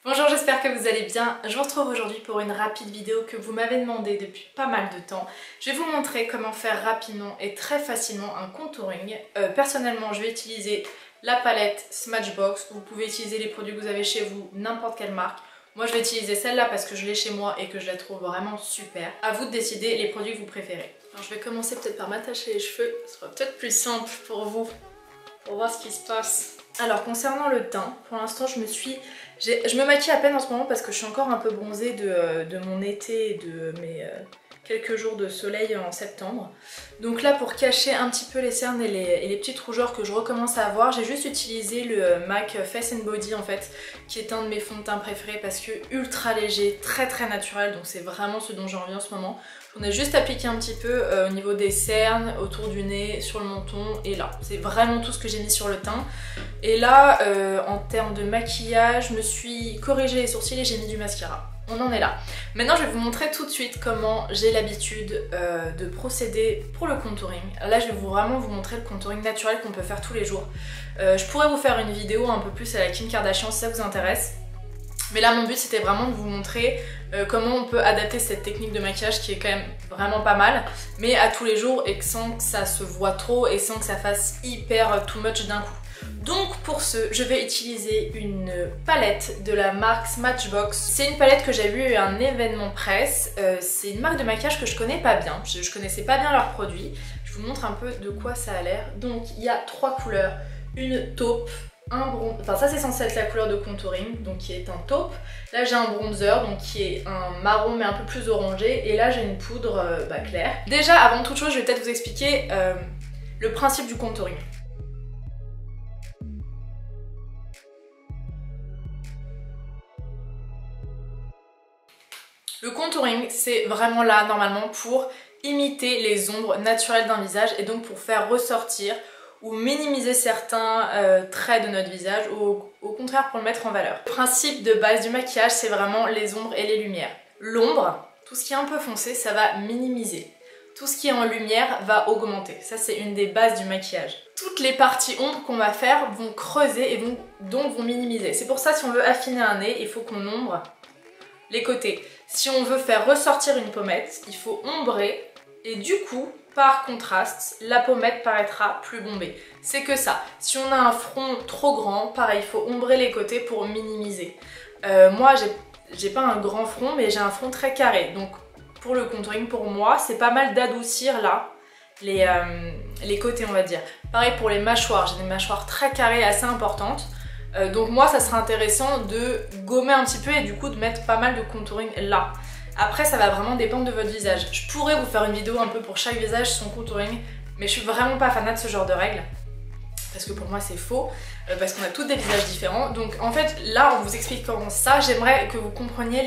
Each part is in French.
Bonjour, j'espère que vous allez bien. Je vous retrouve aujourd'hui pour une rapide vidéo que vous m'avez demandé depuis pas mal de temps. Je vais vous montrer comment faire rapidement et très facilement un contouring. Personnellement, je vais utiliser la palette Smashbox. Vous pouvez utiliser les produits que vous avez chez vous, n'importe quelle marque. Moi, je vais utiliser celle-là parce que je l'ai chez moi et que je la trouve vraiment super. À vous de décider les produits que vous préférez. Alors, je vais commencer peut-être par m'attacher les cheveux. Ce sera peut-être plus simple pour vous, pour voir ce qui se passe. Alors concernant le teint, pour l'instant je me maquille à peine en ce moment parce que je suis encore un peu bronzée de mon été et de mes quelques jours de soleil en septembre. Donc là, pour cacher un petit peu les cernes et les petites rougeurs que je recommence à avoir, j'ai juste utilisé le MAC Face and Body en fait, qui est un de mes fonds de teint préférés parce que ultra léger, très naturel, donc c'est vraiment ce dont j'ai envie en ce moment. J'en ai juste appliqué un petit peu au niveau des cernes, autour du nez, sur le menton et là. C'est vraiment tout ce que j'ai mis sur le teint. Et là, en termes de maquillage, je me suis corrigé les sourcils et j'ai mis du mascara. On en est là. Maintenant, je vais vous montrer tout de suite comment j'ai l'habitude de procéder pour le contouring. Là, je vais vraiment vous montrer le contouring naturel qu'on peut faire tous les jours. Je pourrais vous faire une vidéo un peu plus à la Kim Kardashian si ça vous intéresse. Mais là, mon but, c'était vraiment de vous montrer comment on peut adapter cette technique de maquillage qui est quand même vraiment pas mal, mais à tous les jours et sans que ça se voit trop et sans que ça fasse hyper too much d'un coup. Donc pour ce, je vais utiliser une palette de la marque Smashbox. C'est une palette que j'ai vue à un événement presse. C'est une marque de maquillage que je connais pas bien. Je connaissais pas bien leurs produits. Je vous montre un peu de quoi ça a l'air. Donc il y a trois couleurs. Une taupe, un bronze, enfin ça c'est censé être la couleur de contouring, donc qui est un taupe. Là j'ai un bronzer, donc qui est un marron mais un peu plus orangé. Et là j'ai une poudre claire. Déjà avant toute chose, je vais peut-être vous expliquer le principe du contouring. Le contouring, c'est vraiment là normalement pour imiter les ombres naturelles d'un visage et donc pour faire ressortir ou minimiser certains traits de notre visage ou au contraire pour le mettre en valeur. Le principe de base du maquillage, c'est vraiment les ombres et les lumières. L'ombre, tout ce qui est un peu foncé, ça va minimiser. Tout ce qui est en lumière va augmenter. Ça, c'est une des bases du maquillage. Toutes les parties ombres qu'on va faire vont creuser et donc vont minimiser. C'est pour ça, si on veut affiner un nez, il faut qu'on ombre les côtés. Si on veut faire ressortir une pommette, il faut ombrer et du coup, par contraste, la pommette paraîtra plus bombée. C'est que ça. Si on a un front trop grand, pareil, il faut ombrer les côtés pour minimiser. Moi, j'ai pas un grand front, mais j'ai un front très carré. Donc pour le contouring, pour moi, c'est pas mal d'adoucir là les côtés, on va dire. Pareil pour les mâchoires, j'ai des mâchoires très carrées, assez importantes. Donc moi ça serait intéressant de gommer un petit peu et du coup de mettre pas mal de contouring là. Après ça va vraiment dépendre de votre visage. Je pourrais vous faire une vidéo un peu pour chaque visage son contouring, mais je suis vraiment pas fanat de ce genre de règles. Parce que pour moi c'est faux, parce qu'on a tous des visages différents. Donc en fait là en vous expliquant ça, j'aimerais que vous compreniez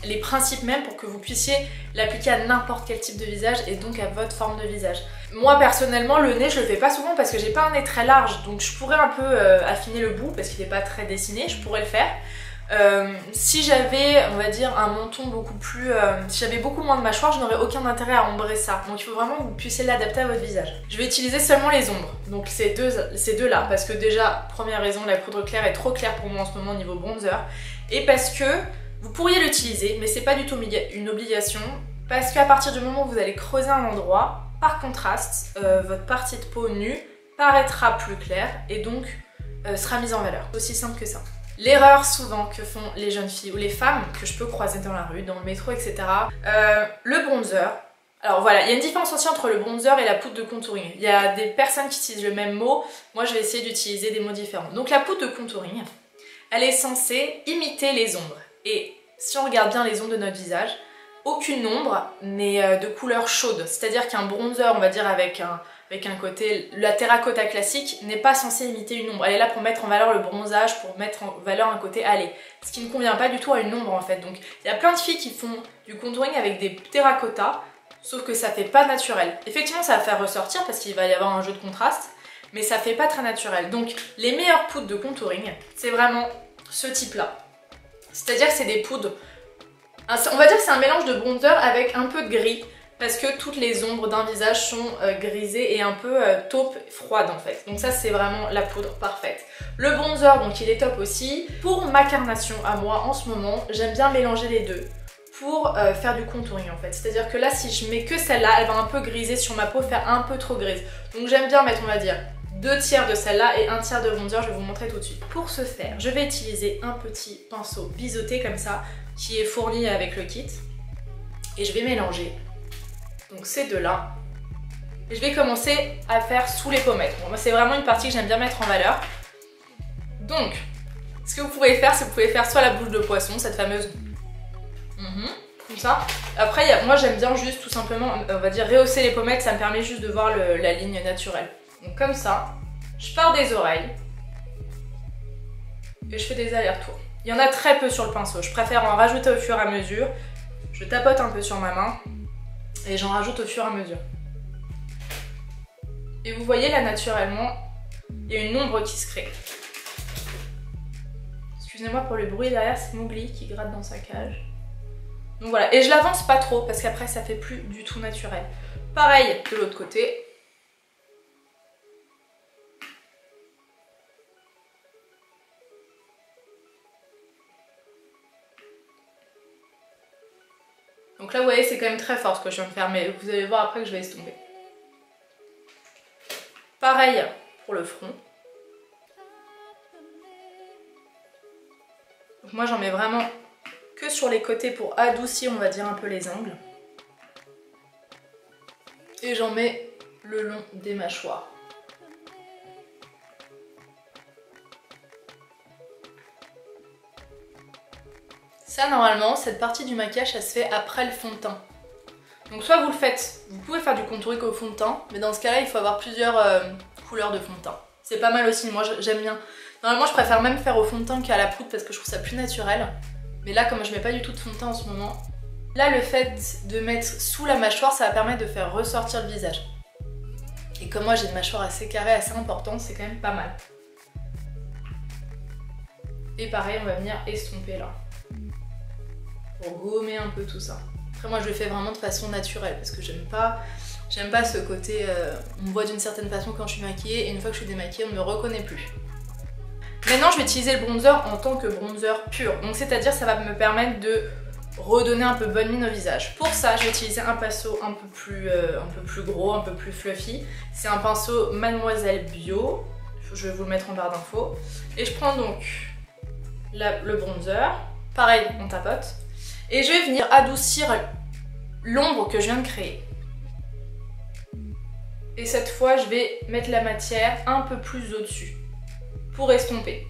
les principes même pour que vous puissiez l'appliquer à n'importe quel type de visage et donc à votre forme de visage. Moi personnellement le nez je le fais pas souvent parce que j'ai pas un nez très large, donc je pourrais un peu affiner le bout parce qu'il n'est pas très dessiné, je pourrais le faire. Si j'avais, on va dire, un menton beaucoup plus... si j'avais beaucoup moins de mâchoire, je n'aurais aucun intérêt à ombrer ça. Donc il faut vraiment que vous puissiez l'adapter à votre visage. Je vais utiliser seulement les ombres, donc ces deux là, parce que déjà, première raison, la poudre claire est trop claire pour moi en ce moment au niveau bronzer, et parce que vous pourriez l'utiliser, mais c'est pas du tout une obligation, parce qu'à partir du moment où vous allez creuser un endroit, par contraste, votre partie de peau nue paraîtra plus claire et donc sera mise en valeur. Aussi simple que ça. L'erreur souvent que font les jeunes filles ou les femmes que je peux croiser dans la rue, dans le métro, etc. Le bronzer. Alors voilà, il y a une différence aussi entre le bronzer et la poudre de contouring. Il y a des personnes qui utilisent le même mot, moi je vais essayer d'utiliser des mots différents. Donc la poudre de contouring, elle est censée imiter les ombres. Et si on regarde bien les ombres de notre visage, aucune ombre n'est de couleur chaude. C'est-à-dire qu'un bronzer, on va dire avec un côté, la terracotta classique, n'est pas censée imiter une ombre. Elle est là pour mettre en valeur le bronzage, pour mettre en valeur un côté allé. Ce qui ne convient pas du tout à une ombre en fait. Donc il y a plein de filles qui font du contouring avec des terracottas, sauf que ça fait pas naturel. Effectivement ça va faire ressortir parce qu'il va y avoir un jeu de contraste, mais ça fait pas très naturel. Donc les meilleures poudres de contouring, c'est vraiment ce type là. C'est-à-dire que c'est des poudres, on va dire que c'est un mélange de bronzer avec un peu de gris. parce que toutes les ombres d'un visage sont grisées et un peu taupe froide en fait. Donc ça c'est vraiment la poudre parfaite. Le bronzer donc il est top aussi. Pour ma carnation à moi en ce moment, j'aime bien mélanger les deux pour faire du contouring en fait. C'est à dire que là si je mets que celle-là, elle va un peu griser sur ma peau, faire un peu trop grise. Donc j'aime bien mettre on va dire 2/3 de celle-là et 1/3 de bronzer, je vais vous montrer tout de suite. Pour ce faire, je vais utiliser un petit pinceau biseauté comme ça, qui est fourni avec le kit. Et je vais mélanger donc ces deux-là. Et je vais commencer à faire sous les pommettes. Bon, moi c'est vraiment une partie que j'aime bien mettre en valeur. Donc, ce que vous pouvez faire, c'est que vous pouvez faire soit la bouche de poisson, cette fameuse... comme ça. Après, moi j'aime bien juste tout simplement, on va dire rehausser les pommettes, ça me permet juste de voir la ligne naturelle. Donc comme ça, je pars des oreilles et je fais des allers-retours. Il y en a très peu sur le pinceau, je préfère en rajouter au fur et à mesure. Je tapote un peu sur ma main et j'en rajoute au fur et à mesure. Et vous voyez là naturellement, il y a une ombre qui se crée. Excusez-moi pour le bruit derrière, c'est Mowgli qui gratte dans sa cage. Donc voilà, et je l'avance pas trop parce qu'après ça fait plus du tout naturel. Pareil de l'autre côté. Donc là vous voyez c'est quand même très fort ce que je viens de faire, mais vous allez voir après que je vais estomper. Pareil pour le front. Donc moi j'en mets vraiment que sur les côtés pour adoucir on va dire un peu les angles. Et j'en mets le long des mâchoires. Ça normalement, cette partie du maquillage, ça se fait après le fond de teint. Donc soit vous le faites, vous pouvez faire du contouring au fond de teint, mais dans ce cas là il faut avoir plusieurs couleurs de fond de teint. C'est pas mal aussi, moi j'aime bien. Normalement je préfère même faire au fond de teint qu'à la poudre parce que je trouve ça plus naturel. Mais là comme je mets pas du tout de fond de teint en ce moment, là le fait de mettre sous la mâchoire ça va permettre de faire ressortir le visage. Et comme moi j'ai une mâchoire assez carrée, assez importante, c'est quand même pas mal. Et pareil on va venir estomper là. Pour gommer un peu tout ça. Après moi je le fais vraiment de façon naturelle parce que j'aime pas ce côté on me voit d'une certaine façon quand je suis maquillée et une fois que je suis démaquillée on ne me reconnaît plus. Maintenant je vais utiliser le bronzer en tant que bronzer pur, donc c'est-à-dire ça va me permettre de redonner un peu bonne mine au visage. Pour ça je vais utiliser un pinceau un peu plus gros, un peu plus fluffy. C'est un pinceau Mademoiselle Bio, je vais vous le mettre en barre d'infos. Et je prends donc le bronzer, pareil on tapote. Et je vais venir adoucir l'ombre que je viens de créer. Et cette fois, je vais mettre la matière un peu plus au-dessus pour estomper.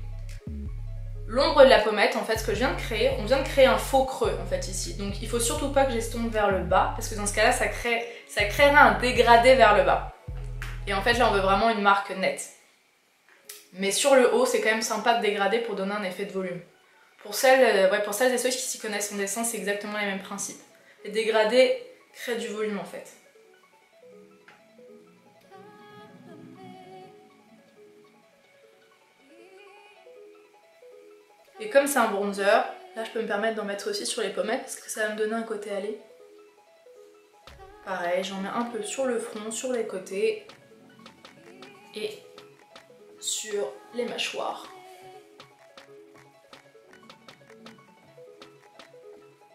L'ombre de la pommette, en fait, ce que je viens de créer, on vient de créer un faux creux, en fait, ici. Donc, il faut surtout pas que j'estompe vers le bas, parce que dans ce cas-là, ça créera un dégradé vers le bas. Et en fait, là, on veut vraiment une marque nette. Mais sur le haut, c'est quand même sympa de dégrader pour donner un effet de volume. Pour celles et ceux qui s'y connaissent en dessin, c'est exactement les mêmes principes. Les dégradés créent du volume en fait. Et comme c'est un bronzer, là je peux me permettre d'en mettre aussi sur les pommettes parce que ça va me donner un côté allé. Pareil, j'en mets un peu sur le front, sur les côtés et sur les mâchoires.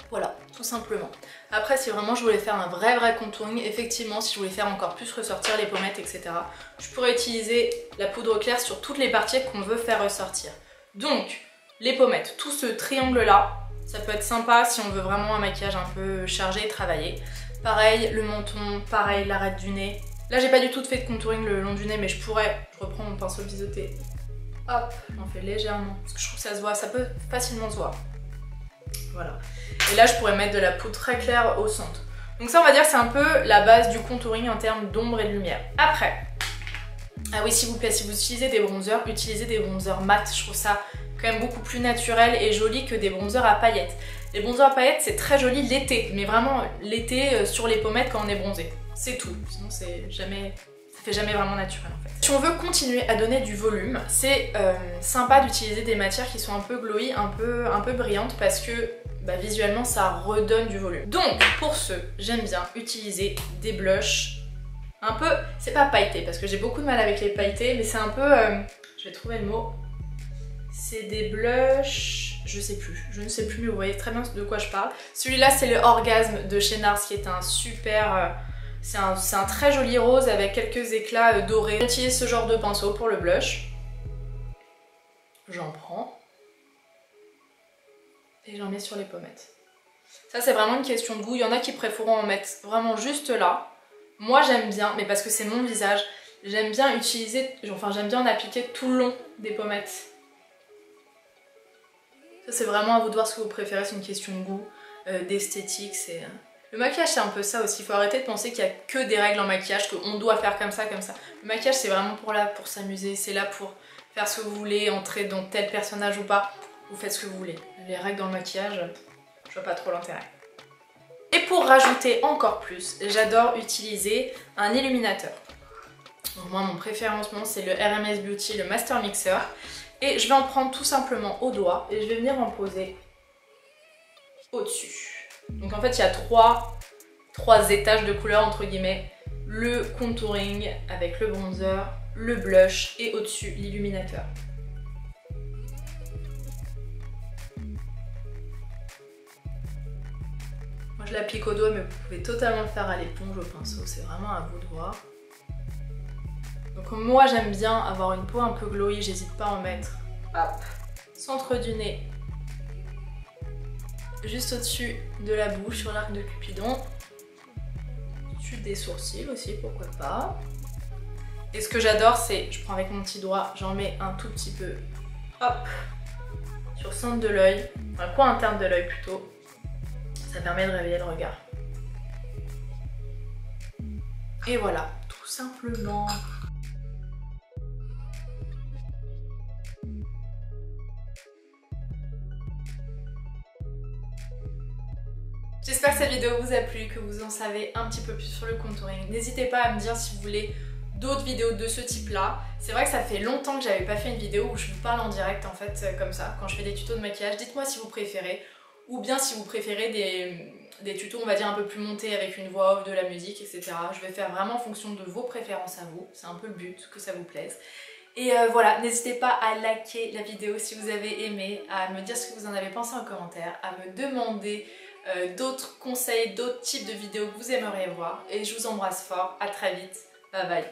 Voilà, tout simplement. Après, si vraiment je voulais faire un vrai contouring, effectivement, si je voulais faire encore plus ressortir les pommettes, etc., je pourrais utiliser la poudre claire sur toutes les parties qu'on veut faire ressortir. Donc, les pommettes, tout ce triangle-là, ça peut être sympa si on veut vraiment un maquillage un peu chargé et travaillé. Pareil, le menton, pareil, l'arête du nez. Là, j'ai pas du tout fait de contouring le long du nez, mais je reprends mon pinceau biseauté. Hop, j'en fais légèrement, parce que je trouve que ça se voit, ça peut facilement se voir. Voilà. Et là je pourrais mettre de la poudre très claire au centre. Donc ça on va dire c'est un peu la base du contouring en termes d'ombre et de lumière. Après, ah oui s'il vous plaît, si vous utilisez des bronzers, utilisez des bronzers mat. Je trouve ça quand même beaucoup plus naturel et joli que des bronzers à paillettes. Les bronzers à paillettes c'est très joli l'été, mais vraiment l'été sur les pommettes quand on est bronzé. C'est tout, sinon ça fait jamais vraiment naturel en fait. Si on veut continuer à donner du volume, c'est sympa d'utiliser des matières qui sont un peu glowy, un peu brillantes parce que bah, visuellement ça redonne du volume. Donc pour ce, j'aime bien utiliser des blushs un peu, c'est pas pailleté parce que j'ai beaucoup de mal avec les pailletés, mais c'est un peu, je vais trouver le mot, c'est des blushs, je ne sais plus, mais vous voyez très bien de quoi je parle. Celui-là c'est le Orgasme de chez NARS qui est un super, c'est un très joli rose avec quelques éclats dorés. J'utilise ce genre de pinceau pour le blush, j'en prends et j'en mets sur les pommettes. Ça c'est vraiment une question de goût, il y en a qui préféreront en mettre vraiment juste là. Moi j'aime bien, mais parce que c'est mon visage, j'aime bien utiliser, enfin j'aime bien en appliquer tout le long des pommettes. Ça c'est vraiment à vous de voir ce que vous préférez, c'est une question de goût, d'esthétique. Le maquillage c'est un peu ça aussi, il faut arrêter de penser qu'il n'y a que des règles en maquillage, qu'on doit faire comme ça, comme ça. Le maquillage c'est vraiment pour s'amuser, c'est là pour faire ce que vous voulez, entrer dans tel personnage ou pas, vous faites ce que vous voulez. Les règles dans le maquillage, je vois pas trop l'intérêt. Et pour rajouter encore plus, j'adore utiliser un illuminateur. Donc moi mon préféré en ce moment c'est le RMS Beauty, le Master Mixer. Et je vais en prendre tout simplement au doigt et je vais venir en poser au-dessus. Donc en fait il y a trois étages de couleurs entre guillemets. Le contouring avec le bronzer, le blush et au-dessus l'illuminateur. Je l'applique au doigt mais vous pouvez totalement le faire à l'éponge, au pinceau, c'est vraiment à vous de voir. Donc moi j'aime bien avoir une peau un peu glowy, j'hésite pas à en mettre. Hop, centre du nez, juste au-dessus de la bouche, sur l'arc de Cupidon. Au-dessus des sourcils aussi, pourquoi pas. Et ce que j'adore c'est, je prends avec mon petit doigt, j'en mets un tout petit peu, hop, sur le centre de l'œil, enfin, le coin interne de l'œil plutôt. Ça permet de réveiller le regard. Et voilà, tout simplement. J'espère que cette vidéo vous a plu, que vous en savez un petit peu plus sur le contouring. N'hésitez pas à me dire si vous voulez d'autres vidéos de ce type là. C'est vrai que ça fait longtemps que j'avais pas fait une vidéo où je vous parle en direct en fait comme ça, quand je fais des tutos de maquillage. Dites-moi si vous préférez, ou bien si vous préférez des tutos on va dire un peu plus montés avec une voix off, de la musique, etc. Je vais faire vraiment en fonction de vos préférences à vous, c'est un peu le but, que ça vous plaise. Et voilà, n'hésitez pas à liker la vidéo si vous avez aimé, à me dire ce que vous en avez pensé en commentaire, à me demander d'autres conseils, d'autres types de vidéos que vous aimeriez voir. Et je vous embrasse fort, à très vite, bye bye.